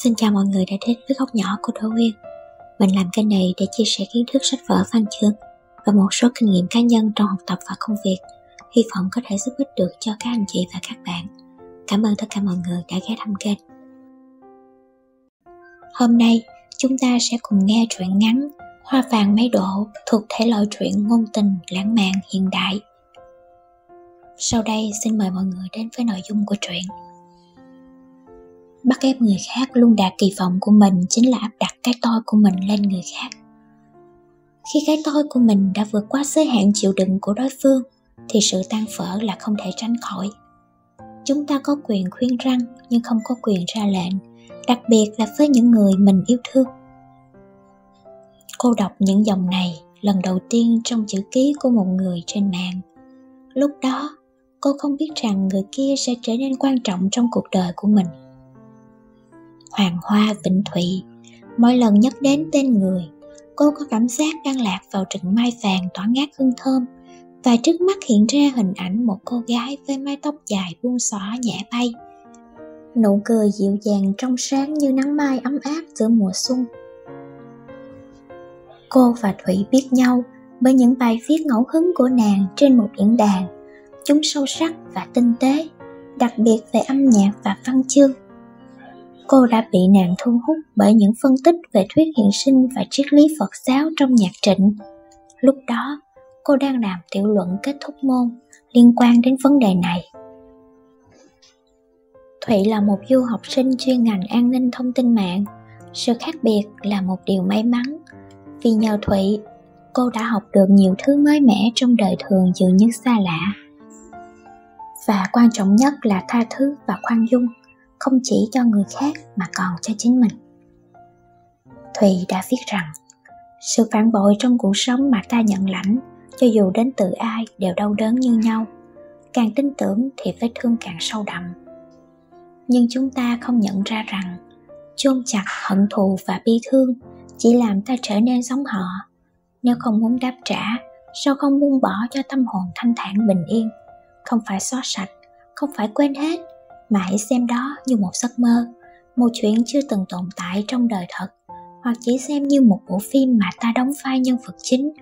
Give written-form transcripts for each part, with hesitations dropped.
Xin chào mọi người đã đến với góc nhỏ của Đỗ Uyên. Mình làm kênh này để chia sẻ kiến thức sách vở văn chương và một số kinh nghiệm cá nhân trong học tập và công việc. Hy vọng có thể giúp ích được cho các anh chị và các bạn. Cảm ơn tất cả mọi người đã ghé thăm kênh. Hôm nay, chúng ta sẽ cùng nghe truyện ngắn Hoa vàng mấy độ thuộc thể loại truyện ngôn tình lãng mạn hiện đại. Sau đây xin mời mọi người đến với nội dung của truyện. Bắt ép người khác luôn đạt kỳ vọng của mình chính là áp đặt cái tôi của mình lên người khác. Khi cái tôi của mình đã vượt qua giới hạn chịu đựng của đối phương thì sự tan vỡ là không thể tránh khỏi. Chúng ta có quyền khuyên răn nhưng không có quyền ra lệnh, đặc biệt là với những người mình yêu thương. Cô đọc những dòng này lần đầu tiên trong chữ ký của một người trên mạng. Lúc đó, cô không biết rằng người kia sẽ trở nên quan trọng trong cuộc đời của mình. Hoàng Hoa Vĩnh Thụy. Mỗi lần nhắc đến tên người, cô có cảm giác đang lạc vào rừng mai vàng tỏa ngát hương thơm, và trước mắt hiện ra hình ảnh một cô gái với mái tóc dài buông xõa nhẹ bay. Nụ cười dịu dàng trong sáng như nắng mai ấm áp giữa mùa xuân. Cô và Thụy biết nhau bởi những bài viết ngẫu hứng của nàng trên một diễn đàn. Chúng sâu sắc và tinh tế, đặc biệt về âm nhạc và văn chương. Cô đã bị nàng thu hút bởi những phân tích về thuyết hiện sinh và triết lý Phật giáo trong nhạc Trịnh. Lúc đó, cô đang làm tiểu luận kết thúc môn liên quan đến vấn đề này. Thụy là một du học sinh chuyên ngành an ninh thông tin mạng. Sự khác biệt là một điều may mắn, vì nhờ Thụy, cô đã học được nhiều thứ mới mẻ trong đời thường dường như xa lạ. Và quan trọng nhất là tha thứ và khoan dung, không chỉ cho người khác mà còn cho chính mình. Thùy đã viết rằng, sự phản bội trong cuộc sống mà ta nhận lãnh, cho dù đến từ ai đều đau đớn như nhau. Càng tin tưởng thì vết thương càng sâu đậm. Nhưng chúng ta không nhận ra rằng, chôn chặt hận thù và bi thương chỉ làm ta trở nên giống họ. Nếu không muốn đáp trả, sao không buông bỏ cho tâm hồn thanh thản bình yên? Không phải xóa sạch, không phải quên hết, mà hãy xem đó như một giấc mơ, một chuyện chưa từng tồn tại trong đời thật, hoặc chỉ xem như một bộ phim mà ta đóng vai nhân vật chính.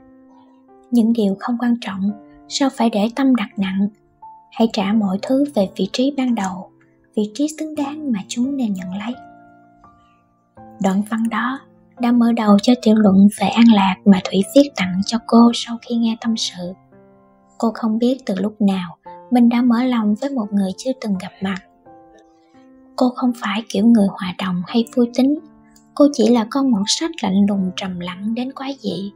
Những điều không quan trọng, sao phải để tâm đặt nặng? Hãy trả mọi thứ về vị trí ban đầu, vị trí xứng đáng mà chúng nên nhận lấy. Đoạn văn đó đã mở đầu cho tiểu luận về an lạc mà Thủy viết tặng cho cô sau khi nghe tâm sự. Cô không biết từ lúc nào mình đã mở lòng với một người chưa từng gặp mặt. Cô không phải kiểu người hòa đồng hay vui tính, cô chỉ là con mọt sách lạnh lùng trầm lặng đến quái dị.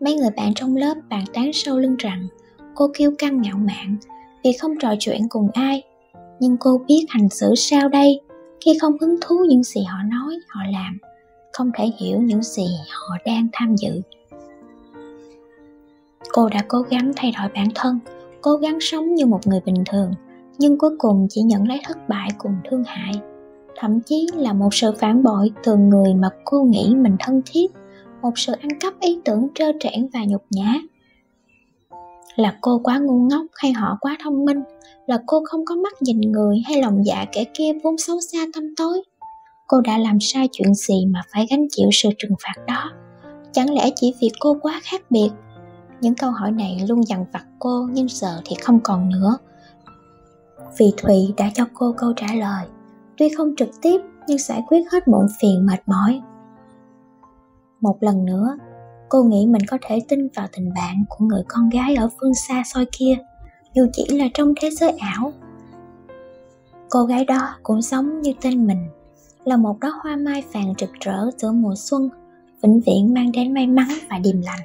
Mấy người bạn trong lớp bàn tán sau lưng rằng cô kiêu căng ngạo mạn vì không trò chuyện cùng ai. Nhưng cô biết hành xử sao đây khi không hứng thú những gì họ nói, họ làm, không thể hiểu những gì họ đang tham dự. Cô đã cố gắng thay đổi bản thân, cố gắng sống như một người bình thường, nhưng cuối cùng chỉ nhận lấy thất bại cùng thương hại, thậm chí là một sự phản bội từ người mà cô nghĩ mình thân thiết, một sự ăn cắp ý tưởng trơ trẽn và nhục nhã. Là cô quá ngu ngốc hay họ quá thông minh? Là cô không có mắt nhìn người hay lòng dạ kẻ kia vốn xấu xa tăm tối? Cô đã làm sai chuyện gì mà phải gánh chịu sự trừng phạt đó? Chẳng lẽ chỉ vì cô quá khác biệt? Những câu hỏi này luôn dằn vặt cô, nhưng giờ thì không còn nữa. Vì Thùy đã cho cô câu trả lời, tuy không trực tiếp nhưng giải quyết hết muộn phiền mệt mỏi. Một lần nữa, cô nghĩ mình có thể tin vào tình bạn của người con gái ở phương xa xôi kia, dù chỉ là trong thế giới ảo. Cô gái đó cũng giống như tên mình, là một đóa hoa mai vàng rực rỡ giữa mùa xuân, vĩnh viễn mang đến may mắn và điềm lành.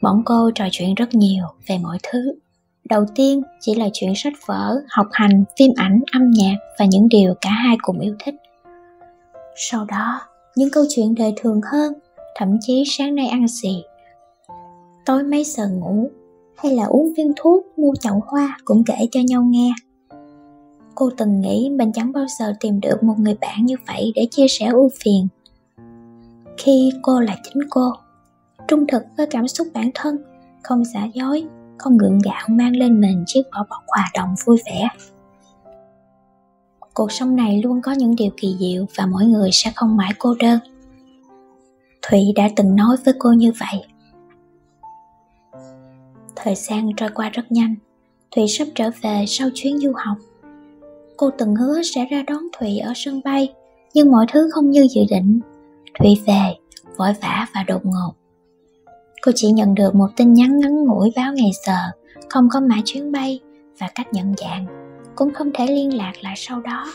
Bọn cô trò chuyện rất nhiều về mọi thứ. Đầu tiên chỉ là chuyện sách vở, học hành, phim ảnh, âm nhạc và những điều cả hai cùng yêu thích. Sau đó, những câu chuyện đời thường hơn, thậm chí sáng nay ăn gì, tối mấy giờ ngủ, hay là uống viên thuốc, mua chậu hoa cũng kể cho nhau nghe. Cô từng nghĩ mình chẳng bao giờ tìm được một người bạn như vậy để chia sẻ ưu phiền. Khi cô là chính cô, trung thực với cảm xúc bản thân, không giả dối, không gượng gạo mang lên mình chiếc vỏ bọc hòa đồng vui vẻ. Cuộc sống này luôn có những điều kỳ diệu và mỗi người sẽ không mãi cô đơn. Thủy đã từng nói với cô như vậy. Thời gian trôi qua rất nhanh. Thủy sắp trở về sau chuyến du học. Cô từng hứa sẽ ra đón Thủy ở sân bay, nhưng mọi thứ không như dự định. Thủy về, vội vã và đột ngột. Cô chỉ nhận được một tin nhắn ngắn ngủi báo ngày giờ, không có mã chuyến bay và cách nhận dạng, cũng không thể liên lạc lại sau đó.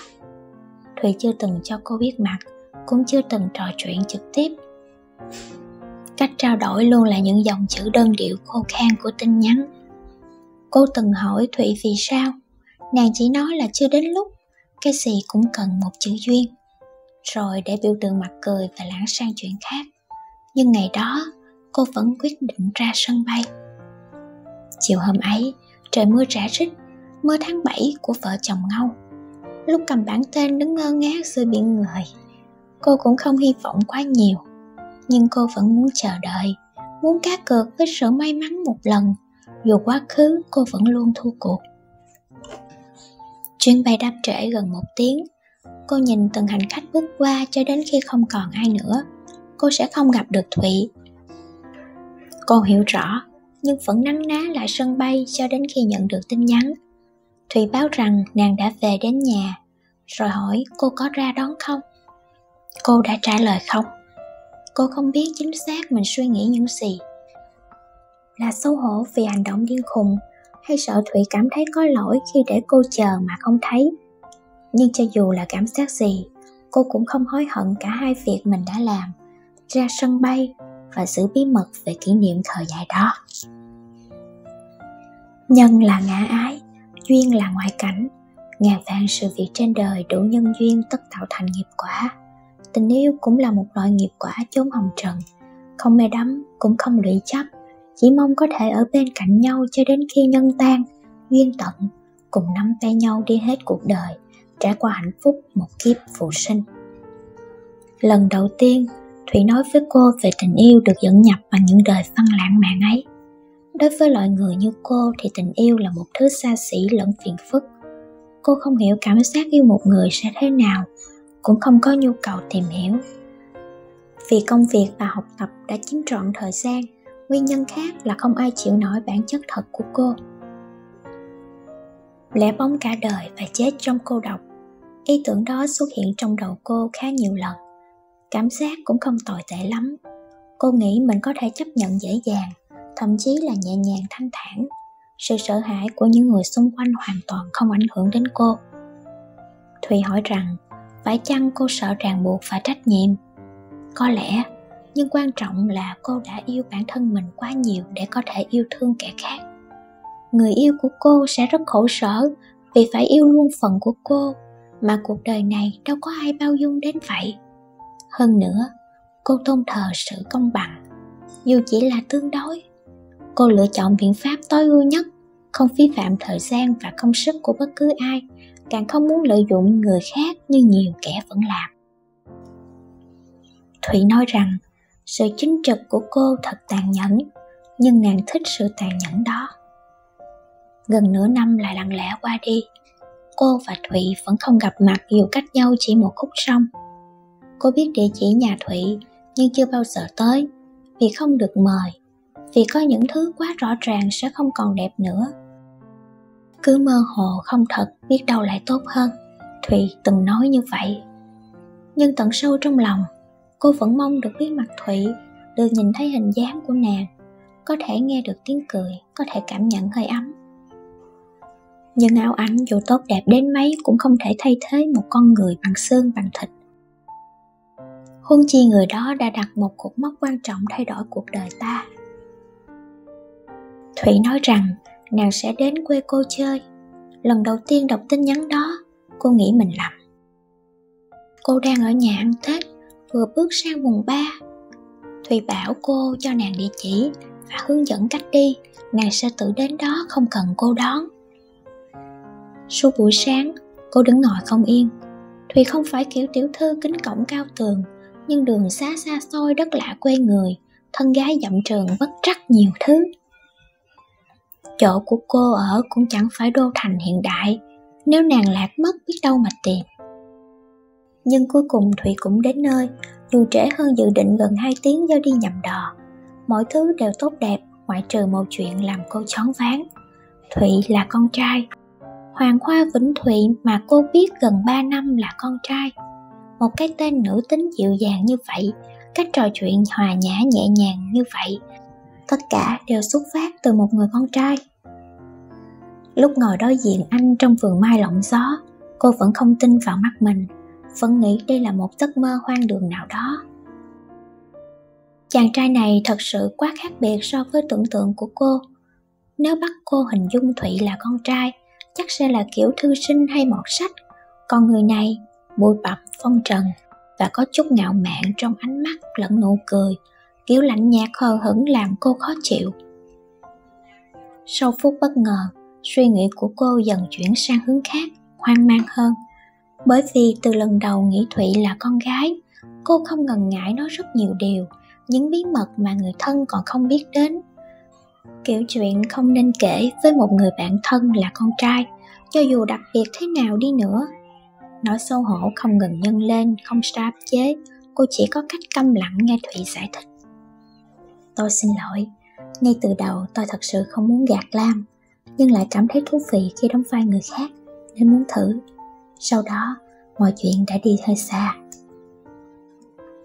Thủy chưa từng cho cô biết mặt, cũng chưa từng trò chuyện trực tiếp. Cách trao đổi luôn là những dòng chữ đơn điệu khô khan của tin nhắn. Cô từng hỏi Thủy vì sao, nàng chỉ nói là chưa đến lúc, cái gì cũng cần một chữ duyên, rồi để biểu tượng mặt cười và lãng sang chuyện khác. Nhưng ngày đó, cô vẫn quyết định ra sân bay. Chiều hôm ấy, trời mưa rả rích, mưa tháng 7 của vợ chồng Ngâu. Lúc cầm bảng tên đứng ngơ ngác giữa biển người, cô cũng không hy vọng quá nhiều. Nhưng cô vẫn muốn chờ đợi, muốn cá cược với sự may mắn một lần, dù quá khứ cô vẫn luôn thua cuộc. Chuyến bay đáp trễ gần 1 tiếng. Cô nhìn từng hành khách bước qua cho đến khi không còn ai nữa, cô sẽ không gặp được Thủy. Cô hiểu rõ, nhưng vẫn nấn ná lại sân bay cho đến khi nhận được tin nhắn. Thủy báo rằng nàng đã về đến nhà, rồi hỏi cô có ra đón không. Cô đã trả lời không. Cô không biết chính xác mình suy nghĩ những gì. Là xấu hổ vì hành động điên khùng, hay sợ Thủy cảm thấy có lỗi khi để cô chờ mà không thấy. Nhưng cho dù là cảm giác gì, cô cũng không hối hận cả hai việc mình đã làm, ra sân bay và giữ bí mật về kỷ niệm thời dài đó. Nhân là ngã ái, duyên là ngoại cảnh. Ngàn vạn sự việc trên đời đủ nhân duyên tất tạo thành nghiệp quả. Tình yêu cũng là một loại nghiệp quả chốn hồng trần, không mê đắm cũng không lụy chấp, chỉ mong có thể ở bên cạnh nhau cho đến khi nhân tan, duyên tận, cùng nắm tay nhau đi hết cuộc đời, trải qua hạnh phúc một kiếp phụ sinh. Lần đầu tiên, Thủy nói với cô về tình yêu được dẫn nhập bằng những đời văn lãng mạn ấy. Đối với loại người như cô thì tình yêu là một thứ xa xỉ lẫn phiền phức. Cô không hiểu cảm giác yêu một người sẽ thế nào, cũng không có nhu cầu tìm hiểu. Vì công việc và học tập đã chiếm trọn thời gian, nguyên nhân khác là không ai chịu nổi bản chất thật của cô. Lẻ bóng cả đời và chết trong cô độc. Ý tưởng đó xuất hiện trong đầu cô khá nhiều lần. Cảm giác cũng không tồi tệ lắm. Cô nghĩ mình có thể chấp nhận dễ dàng, thậm chí là nhẹ nhàng thanh thản. Sự sợ hãi của những người xung quanh hoàn toàn không ảnh hưởng đến cô. Thùy hỏi rằng, phải chăng cô sợ ràng buộc và trách nhiệm? Có lẽ, nhưng quan trọng là cô đã yêu bản thân mình quá nhiều để có thể yêu thương kẻ khác. Người yêu của cô sẽ rất khổ sở vì phải yêu luôn phần của cô, mà cuộc đời này đâu có ai bao dung đến vậy. Hơn nữa, cô tôn thờ sự công bằng, dù chỉ là tương đối. Cô lựa chọn biện pháp tối ưu nhất, không phí phạm thời gian và công sức của bất cứ ai, càng không muốn lợi dụng người khác như nhiều kẻ vẫn làm. Thủy nói rằng, sự chính trực của cô thật tàn nhẫn, nhưng nàng thích sự tàn nhẫn đó. Gần nửa năm lại lặng lẽ qua đi, cô và Thủy vẫn không gặp mặt dù cách nhau chỉ một khúc sông. Cô biết địa chỉ nhà Thủy nhưng chưa bao giờ tới, vì không được mời, vì có những thứ quá rõ ràng sẽ không còn đẹp nữa. Cứ mơ hồ không thật biết đâu lại tốt hơn, Thủy từng nói như vậy. Nhưng tận sâu trong lòng, cô vẫn mong được biết mặt Thủy, được nhìn thấy hình dáng của nàng, có thể nghe được tiếng cười, có thể cảm nhận hơi ấm. Nhưng ảo ảnh dù tốt đẹp đến mấy cũng không thể thay thế một con người bằng xương bằng thịt. Huống chi người đó đã đặt một cột mốc quan trọng thay đổi cuộc đời ta. Thủy nói rằng nàng sẽ đến quê cô chơi. Lần đầu tiên đọc tin nhắn đó, cô nghĩ mình lầm. Cô đang ở nhà ăn Tết, vừa bước sang mùng 3. Thủy bảo cô cho nàng địa chỉ và hướng dẫn cách đi, nàng sẽ tự đến đó không cần cô đón. Suốt buổi sáng, cô đứng ngồi không yên. Thùy không phải kiểu tiểu thư kính cổng cao tường, nhưng đường xá xa xôi đất lạ quê người, thân gái dặm trường bất trắc nhiều thứ. Chỗ của cô ở cũng chẳng phải đô thành hiện đại, Nếu nàng lạc mất biết đâu mà tìm. Nhưng cuối cùng Thụy cũng đến nơi, dù trễ hơn dự định gần 2 tiếng do đi nhầm đò. Mọi thứ đều tốt đẹp, ngoại trừ một chuyện làm cô choáng váng. Thụy là con trai. Hoàng Hoa Vĩnh Thụy mà cô biết gần 3 năm là con trai. Một cái tên nữ tính dịu dàng như vậy, cách trò chuyện hòa nhã nhẹ nhàng như vậy, tất cả đều xuất phát từ một người con trai. Lúc ngồi đối diện anh trong vườn mai lộng gió, cô vẫn không tin vào mắt mình, vẫn nghĩ đây là một giấc mơ hoang đường nào đó. Chàng trai này thật sự quá khác biệt so với tưởng tượng của cô. Nếu bắt cô hình dung Thụy là con trai, chắc sẽ là kiểu thư sinh hay mọt sách. Còn người này, bụi bặm phong trần và có chút ngạo mạn trong ánh mắt lẫn nụ cười, kiểu lạnh nhạt hờ hững làm cô khó chịu. Sau phút bất ngờ, suy nghĩ của cô dần chuyển sang hướng khác, hoang mang hơn. Bởi vì từ lần đầu nghĩ Thụy là con gái, cô không ngần ngại nói rất nhiều điều, những bí mật mà người thân còn không biết đến. Kiểu chuyện không nên kể với một người bạn thân là con trai, cho dù đặc biệt thế nào đi nữa. Nỗi xấu hổ không ngừng nhân lên, không sao áp chế, cô chỉ có cách câm lặng nghe Thụy giải thích. Tôi xin lỗi, ngay từ đầu tôi thật sự không muốn gạt Lam, nhưng lại cảm thấy thú vị khi đóng vai người khác, nên muốn thử. Sau đó, mọi chuyện đã đi hơi xa.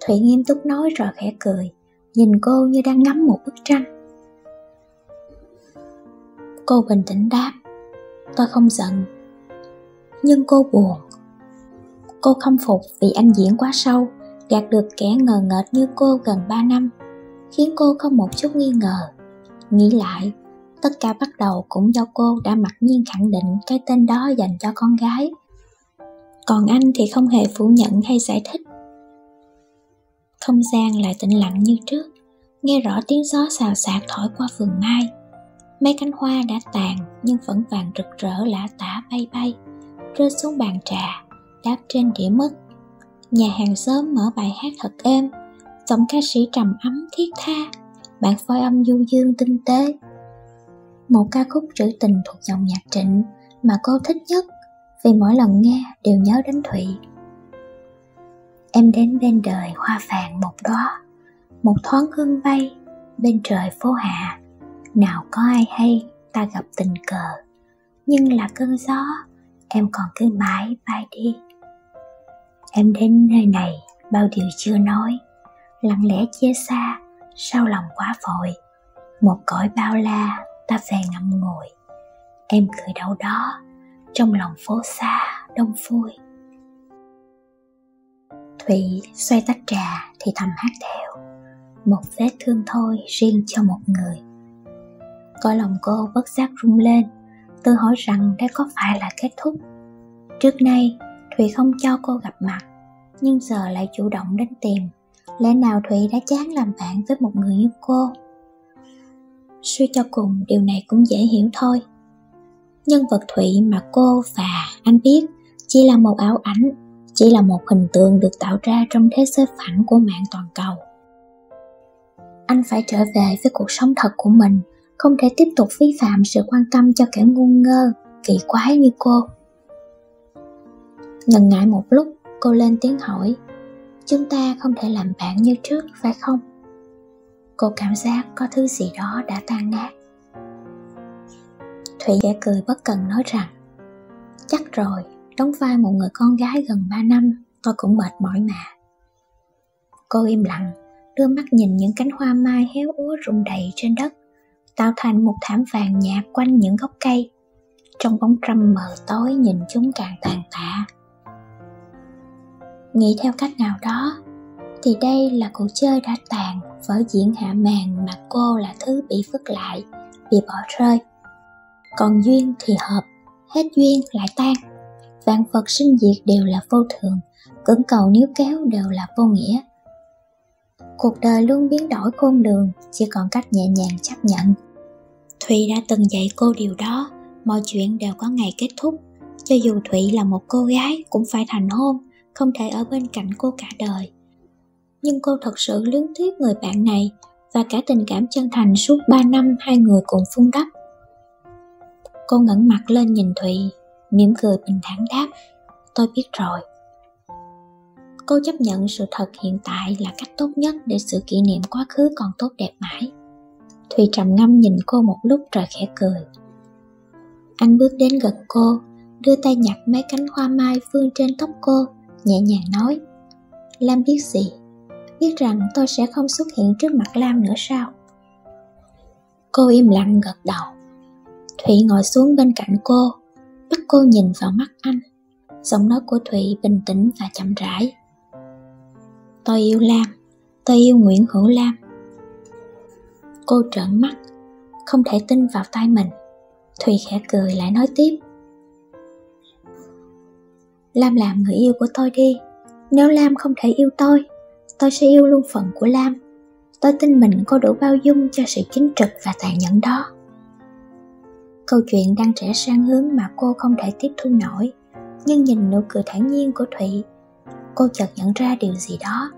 Thụy nghiêm túc nói rồi khẽ cười, nhìn cô như đang ngắm một bức tranh. Cô bình tĩnh đáp, tôi không giận, nhưng cô buồn. Cô không phục vì anh diễn quá sâu, gạt được kẻ ngờ nghệch như cô gần 3 năm, khiến cô không một chút nghi ngờ. Nghĩ lại, tất cả bắt đầu cũng do cô đã mặc nhiên khẳng định cái tên đó dành cho con gái. Còn anh thì không hề phủ nhận hay giải thích. Không gian lại tĩnh lặng như trước, nghe rõ tiếng gió xào xạc thổi qua vườn mai. Mấy cánh hoa đã tàn nhưng vẫn vàng rực rỡ lả tả bay bay, rơi xuống bàn trà, đáp trên đĩa mứt. Nhà hàng xóm mở bài hát thật êm, giọng ca sĩ trầm ấm thiết tha, bản phối âm du dương tinh tế. Một ca khúc trữ tình thuộc dòng nhạc Trịnh mà cô thích nhất, vì mỗi lần nghe đều nhớ đến Thụy. Em đến bên đời hoa vàng một đóa, một thoáng hương bay bên trời phố hạ. Nào có ai hay ta gặp tình cờ, nhưng là cơn gió em còn cứ mãi bay đi. Em đến nơi này bao điều chưa nói, lặng lẽ chia xa sao lòng quá vội. Một cõi bao la ta về ngậm ngùi, em cười đâu đó trong lòng phố xa đông vui. Thụy xoay tách trà thì thầm hát theo, một vết thương thôi riêng cho một người. Cõi lòng cô bất giác rung lên, tự hỏi rằng đây có phải là kết thúc. Trước nay Thụy không cho cô gặp mặt, nhưng giờ lại chủ động đến tìm. Lẽ nào Thụy đã chán làm bạn với một người như cô? Suy cho cùng điều này cũng dễ hiểu thôi. Nhân vật Thụy mà cô và anh biết chỉ là một ảo ảnh, chỉ là một hình tượng được tạo ra trong thế giới phẳng của mạng toàn cầu. Anh phải trở về với cuộc sống thật của mình, không thể tiếp tục vi phạm sự quan tâm cho kẻ ngu ngơ, kỳ quái như cô. Ngần ngại một lúc, cô lên tiếng hỏi, chúng ta không thể làm bạn như trước, phải không? Cô cảm giác có thứ gì đó đã tan nát. Thụy khẽ cười bất cần nói rằng, chắc rồi, đóng vai một người con gái gần 3 năm, tôi cũng mệt mỏi mà. Cô im lặng, đưa mắt nhìn những cánh hoa mai héo úa rụng đầy trên đất, tạo thành một thảm vàng nhạt quanh những gốc cây. Trong bóng râm mờ tối nhìn chúng càng tàn tạ. Nghĩ theo cách nào đó, thì đây là cuộc chơi đã tàn, vở diễn hạ màn mà cô là thứ bị vứt lại, bị bỏ rơi. Còn duyên thì hợp, hết duyên lại tan. Vạn vật sinh diệt đều là vô thường, cưỡng cầu níu kéo đều là vô nghĩa. Cuộc đời luôn biến đổi khôn lường, chỉ còn cách nhẹ nhàng chấp nhận. Thụy đã từng dạy cô điều đó, mọi chuyện đều có ngày kết thúc. Cho dù Thụy là một cô gái cũng phải thành hôn, không thể ở bên cạnh cô cả đời. Nhưng cô thật sự luyến tiếc người bạn này và cả tình cảm chân thành suốt 3 năm hai người cùng vun đắp. Cô ngẩng mặt lên nhìn Thụy, mỉm cười bình thản đáp, tôi biết rồi. Cô chấp nhận sự thật hiện tại là cách tốt nhất để sự kỷ niệm quá khứ còn tốt đẹp mãi. Thùy trầm ngâm nhìn cô một lúc rồi khẽ cười. Anh bước đến gần cô, đưa tay nhặt mấy cánh hoa mai vương trên tóc cô, nhẹ nhàng nói, Lam biết gì? Biết rằng tôi sẽ không xuất hiện trước mặt Lam nữa sao? Cô im lặng gật đầu. Thủy ngồi xuống bên cạnh cô, bắt cô nhìn vào mắt anh. Giọng nói của Thủy bình tĩnh và chậm rãi. Tôi yêu Lam, tôi yêu Nguyễn Hữu Lam. Cô trợn mắt, không thể tin vào tai mình. Thùy khẽ cười lại nói tiếp, Lam làm người yêu của tôi đi. Nếu Lam không thể yêu tôi sẽ yêu luôn phần của Lam. Tôi tin mình có đủ bao dung cho sự chính trực và tàn nhẫn đó. Câu chuyện đang trẻ sang hướng mà cô không thể tiếp thu nổi, nhưng nhìn nụ cười thản nhiên của Thụy, cô chợt nhận ra điều gì đó.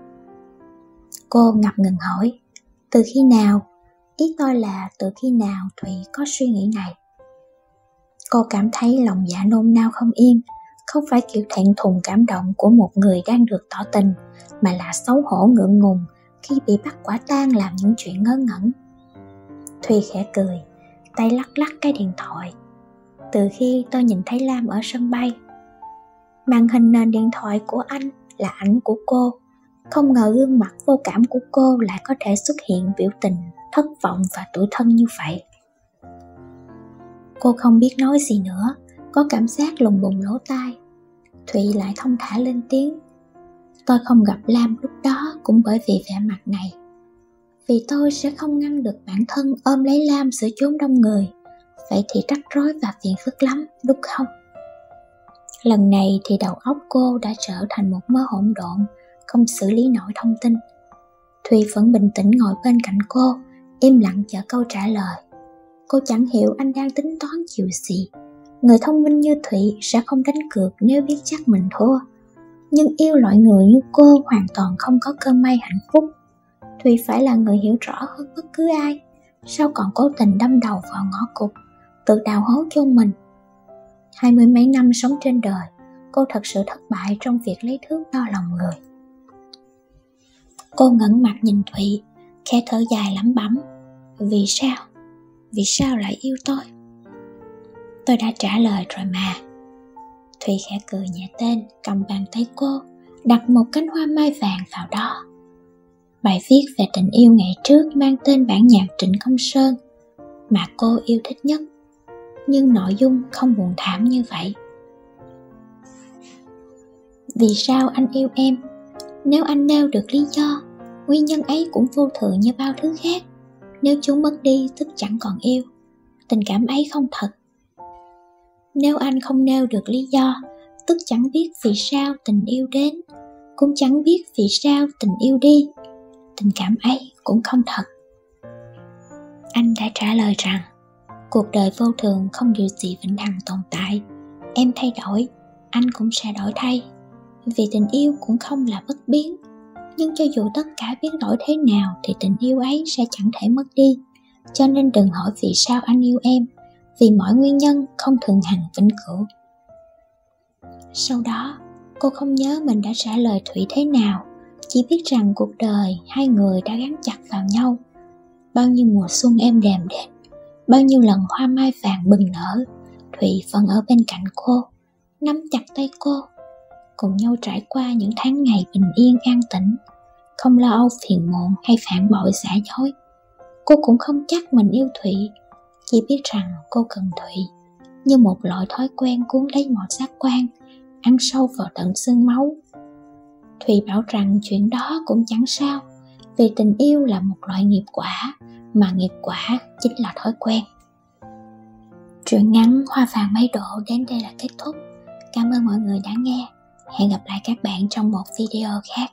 Cô ngập ngừng hỏi, từ khi nào? Ý tôi là từ khi nào Thụy có suy nghĩ này? Cô cảm thấy lòng dạ nôn nao không yên, không phải kiểu thẹn thùng cảm động của một người đang được tỏ tình, mà là xấu hổ ngượng ngùng khi bị bắt quả tang làm những chuyện ngớ ngẩn. Thùy khẽ cười, tay lắc lắc cái điện thoại. Từ khi tôi nhìn thấy Lam ở sân bay, màn hình nền điện thoại của anh là ảnh của cô. Không ngờ gương mặt vô cảm của cô lại có thể xuất hiện biểu tình thất vọng và tủi thân như vậy. Cô không biết nói gì nữa, có cảm giác lùng bùng lỗ tai. Thụy lại thong thả lên tiếng, tôi không gặp Lam lúc đó cũng bởi vì vẻ mặt này. Vì tôi sẽ không ngăn được bản thân ôm lấy Lam giữa chốn đông người. Vậy thì rắc rối và phiền phức lắm, đúng không? Lần này thì đầu óc cô đã trở thành một mớ hỗn độn, không xử lý nổi thông tin. Thùy vẫn bình tĩnh ngồi bên cạnh cô, im lặng chờ câu trả lời. Cô chẳng hiểu anh đang tính toán kiểu gì. Người thông minh như Thụy sẽ không đánh cược nếu biết chắc mình thua. Nhưng yêu loại người như cô hoàn toàn không có cơn may hạnh phúc. Thụy phải là người hiểu rõ hơn bất cứ ai. Sao còn cố tình đâm đầu vào ngõ cụt, tự đào hố chôn mình? 20 mấy năm sống trên đời, cô thật sự thất bại trong việc lấy thước đo lòng người. Cô ngẩng mặt nhìn Thụy, khẽ thở dài lẩm bẩm. Vì sao? Vì sao lại yêu tôi? Tôi đã trả lời rồi mà. Thụy khẽ cười nhẹ tên, cầm bàn tay cô, đặt một cánh hoa mai vàng vào đó. Bài viết về tình yêu ngày trước mang tên bản nhạc Trịnh Công Sơn mà cô yêu thích nhất, nhưng nội dung không buồn thảm như vậy. Vì sao anh yêu em? Nếu anh nêu được lý do, nguyên nhân ấy cũng vô thường như bao thứ khác. Nếu chúng mất đi tức chẳng còn yêu. Tình cảm ấy không thật. Nếu anh không nêu được lý do, tức chẳng biết vì sao tình yêu đến, cũng chẳng biết vì sao tình yêu đi. Tình cảm ấy cũng không thật. Anh đã trả lời rằng cuộc đời vô thường, không điều gì vĩnh hằng tồn tại. Em thay đổi, anh cũng sẽ đổi thay. Vì tình yêu cũng không là bất biến. Nhưng cho dù tất cả biến đổi thế nào thì tình yêu ấy sẽ chẳng thể mất đi. Cho nên đừng hỏi vì sao anh yêu em, vì mọi nguyên nhân không thường hằng vĩnh cửu. Sau đó, cô không nhớ mình đã trả lời Thủy thế nào, chỉ biết rằng cuộc đời hai người đã gắn chặt vào nhau. Bao nhiêu mùa xuân êm đềm đến, bao nhiêu lần hoa mai vàng bừng nở, Thủy vẫn ở bên cạnh cô, nắm chặt tay cô, cùng nhau trải qua những tháng ngày bình yên an tĩnh, không lo âu phiền muộn hay phản bội giả dối. Cô cũng không chắc mình yêu Thủy, chỉ biết rằng cô cần Thủy, như một loại thói quen cuốn lấy mọi giác quan, ăn sâu vào tận xương máu. Thủy bảo rằng chuyện đó cũng chẳng sao, vì tình yêu là một loại nghiệp quả, mà nghiệp quả chính là thói quen. Truyện ngắn Hoa vàng mấy độ đến đây là kết thúc. Cảm ơn mọi người đã nghe. Hẹn gặp lại các bạn trong một video khác.